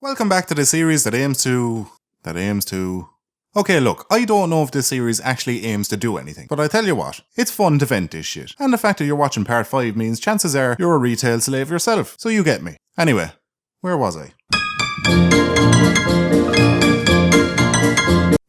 Welcome back to the series that aims to... Okay, look, I don't know if this series actually aims to do anything, but I tell you what, it's fun to vent this shit. And the fact that you're watching part 5 means chances are you're a retail slave yourself, so you get me. Anyway, where was I?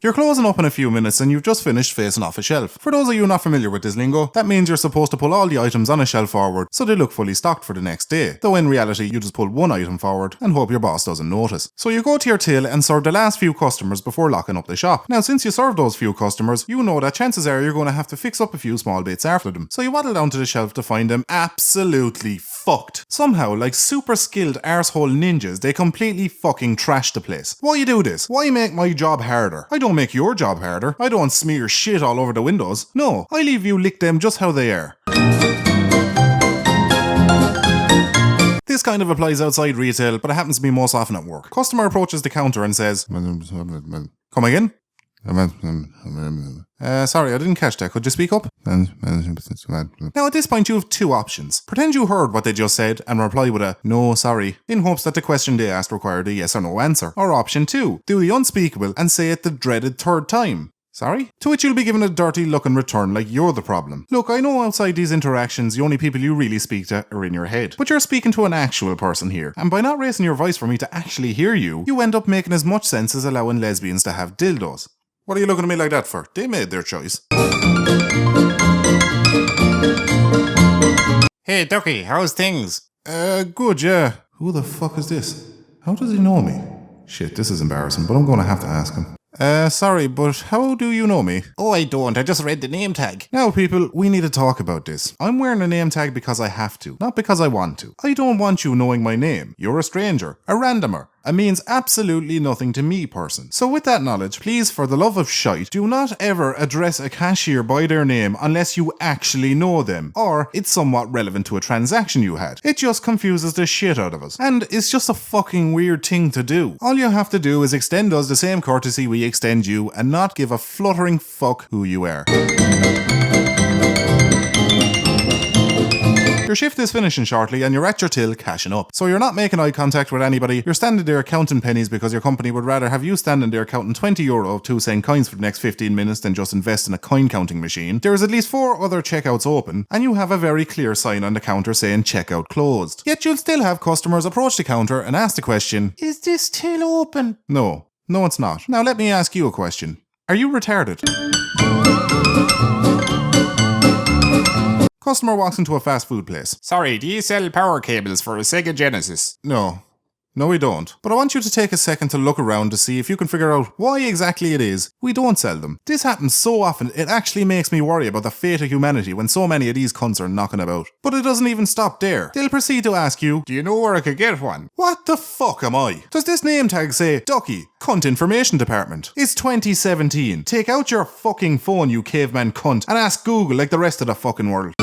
You're closing up in a few minutes and you've just finished facing off a shelf. For those of you not familiar with this lingo, that means you're supposed to pull all the items on a shelf forward so they look fully stocked for the next day. Though in reality, you just pull one item forward and hope your boss doesn't notice. So you go to your till and serve the last few customers before locking up the shop. Now since you serve those few customers, you know that chances are you're going to have to fix up a few small bits after them. So you waddle down to the shelf to find them absolutely fucked. Somehow, like super skilled arsehole ninjas, they completely fucking trash the place. Why you do this? Why make my job harder? I don't make your job harder. I don't smear shit all over the windows. No, I leave you lick them just how they are. This kind of applies outside retail, but it happens to be most often at work. Customer approaches the counter and says, "Come again? Sorry, I didn't catch that. Could you speak up?" Now at this point you have two options. Pretend you heard what they just said and reply with a "no, sorry," in hopes that the question they asked required a yes or no answer. Or option 2, do the unspeakable and say it the dreaded third time. "Sorry?" To which you'll be given a dirty look in return like you're the problem. Look, I know outside these interactions the only people you really speak to are in your head. But you're speaking to an actual person here. And by not raising your voice for me to actually hear you, you end up making as much sense as allowing lesbians to have dildos. What are you looking at me like that for? They made their choice. Hey Ducky, how's things? Good, yeah. Who the fuck is this? How does he know me? Shit, this is embarrassing, but I'm gonna have to ask him. Sorry, but how do you know me? Oh, I don't, I just read the name tag. Now people, we need to talk about this. I'm wearing a name tag because I have to, not because I want to. I don't want you knowing my name. You're a stranger, a randomer, a means absolutely nothing to me person. So with that knowledge, please, for the love of shite, do not ever address a cashier by their name unless you actually know them, or it's somewhat relevant to a transaction you had. It just confuses the shit out of us, and it's just a fucking weird thing to do. All you have to do is extend us the same courtesy we extend you, and not give a fluttering fuck who you are. Your shift is finishing shortly and you're at your till cashing up. So you're not making eye contact with anybody, you're standing there counting pennies because your company would rather have you standing there counting €20 of 2-cent coins for the next 15 minutes than just invest in a coin counting machine. There is at least 4 other checkouts open and you have a very clear sign on the counter saying checkout closed. Yet you'll still have customers approach the counter and ask the question, "Is this till open?" No, it's not. Now let me ask you a question. Are you retarded? Customer walks into a fast food place. Sorry, do you sell power cables for a Sega Genesis? No, we don't. But I want you to take a second to look around to see if you can figure out why exactly it is we don't sell them. This happens so often, it actually makes me worry about the fate of humanity when so many of these cunts are knocking about. But it doesn't even stop there. They'll proceed to ask you, Do you know where I could get one? "What the fuck am I? Does this name tag say Ducky, Cunt Information Department? It's 2017. Take out your fucking phone, you caveman cunt, and ask Google like the rest of the fucking world."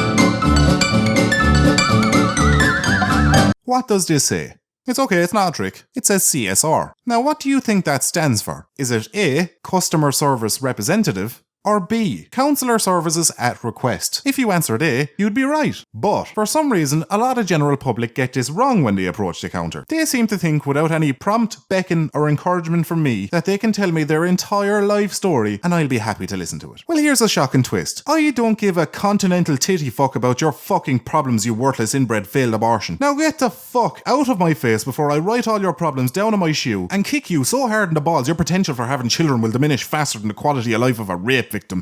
What does this say? It's okay, it's not a trick. It says CSR. Now what do you think that stands for? Is it A, Customer Service Representative, or B, Counselor Services at Request? If you answered A, you'd be right. But for some reason, a lot of general public get this wrong when they approach the counter. They seem to think without any prompt, beckon, or encouragement from me that they can tell me their entire life story and I'll be happy to listen to it. Well, here's a shocking twist. I don't give a continental titty fuck about your fucking problems, you worthless inbred failed abortion. Now get the fuck out of my face before I write all your problems down on my shoe and kick you so hard in the balls your potential for having children will diminish faster than the quality of life of a rape victim.